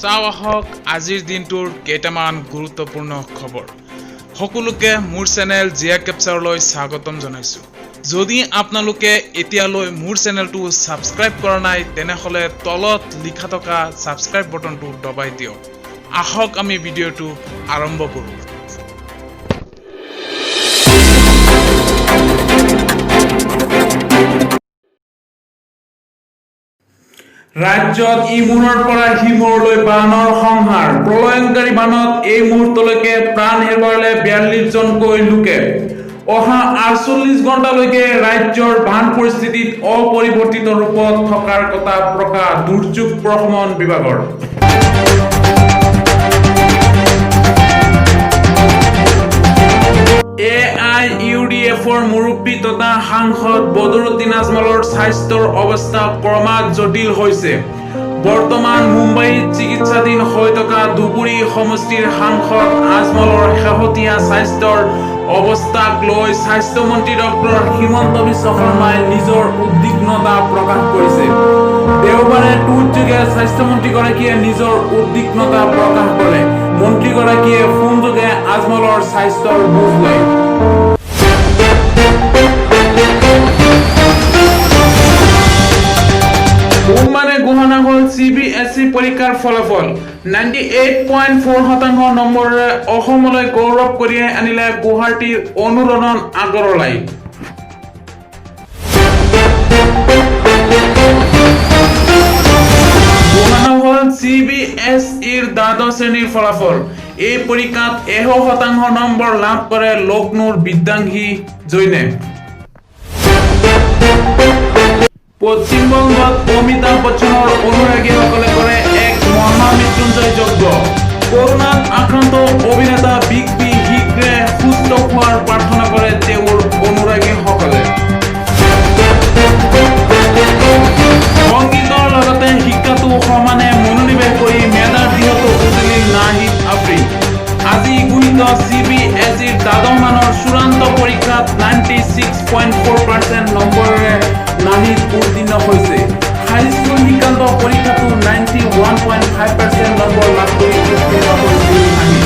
চাও আহক আজিৰ দিনটোৰ কেইটামান গুৰুত্বপূৰ্ণ খবৰ সকলোকে মোৰ চেনেল জিয়া কেপচাৰলৈ স্বাগতম জনাইছো যদি আপোনালোকে এতিয়ালৈ মোৰ চেনেলটো সাবস্ক্ৰাইব কৰা নাই তেনেহলে তলত লিখা থকা সাবস্ক্ৰাইব বটনটো দবাই দিয়ক আহক আমি ভিডিঅটো আৰম্ভ কৰো ৰাজ্যত ইমুনৰ পৰা হিমুৰলৈ বানৰ সংহাৰ প্ৰলয়ংকাৰী বানত এই মুহূৰ্তলৈকে প্ৰাণ হেৰুৱালে 42 জনকৈ লোকে অহা 48 ঘণ্টালৈকে ৰাজ্যৰ বান পৰিস্থিতিত অপৰিৱৰ্তিত ৰূপত থকাৰ কথা প্ৰকাশ দুৰ্যোগ প্ৰশমন বিভাগৰ AIUDFৰ মুৰব্বী তথা সাংসদ বদৰুদ্দিন আজমলৰ স্বাস্থ্যৰ অৱস্থা ক্ৰমাৎ জটিল হৈছে বৰ্তমান মুম্বাইত চিকিৎসাধীন হৈ থকা দুবুৰী সমষ্টিৰ সাংসদ আজমলৰ শেহতীয়া স্বাস্থ্যৰ অৱস্থাক লৈ স্বাস্থ্যমন্ত্ৰী ডক্টৰ হিমন্ত বিশ্ব শৰ্মাই নিজৰ উদ্বিগ্নতা প্ৰকাশ কৰিছে দেওবাৰে টুইটযোগে স্বাস্থ্যমন্ত্ৰীগৰাকীয়ে নিজৰ উদ্বিগ্নতা প্ৰকাশ কৰে মন্ত্ৰীগৰাকীয়ে ফোনযোগে আজমলৰ স্বাস্থ্যৰ বুজ লয় সোমবাৰে ঘোষণা হ'ল CBSE পৰীক্ষাৰ ফলাফল 98.4% নম্বৰেৰে অসমলৈ গৌৰৱ কঢ়িয়াই আনিলে গুৱাহাটীৰ অনুৰণন আগৰৱালাই ঘোষণা হ'ল CBSEৰ দ্বাদশ শ্ৰেণীৰ ফলাফল এই পৰীক্ষাত 100% নম্বৰ লাভ কৰে লক্ষ্ণৌৰ বিদ্যাংশী জৈনে পশ্চিমবংগত অমিতাভ বচ্চনৰ অনুৰাগীসকলে কৰে এক মহামৃত্যুঞ্জয় যজ্ঞ কৰোনাত আক্ৰান্ত অভিনেতা বিগ বি শীঘ্ৰে সুস্থ হোৱাৰ প্ৰাৰ্থনা কৰে তেওঁৰ অনুৰাগীসকলে সংগীতৰ লগতে শিক্ষাটো সমানে মনোনিৱেশ কৰি মেধাৰ দিশতো উজলিল নাহিদ আফ্ৰিন আজি ঘোষিত CBSEৰ দ্বাদশ মানৰ চূড়ান্ত পৰীক্ষাত 96.4% নম্বৰেৰে নাহিদ উত্তীৰ্ণ হৈছে হাইস্কুল শিক্ষান্ত পৰীক্ষাটো 91.5% নম্বৰ লাভ কৰি উত্তীৰ্ণ হৈছিল নাহিদ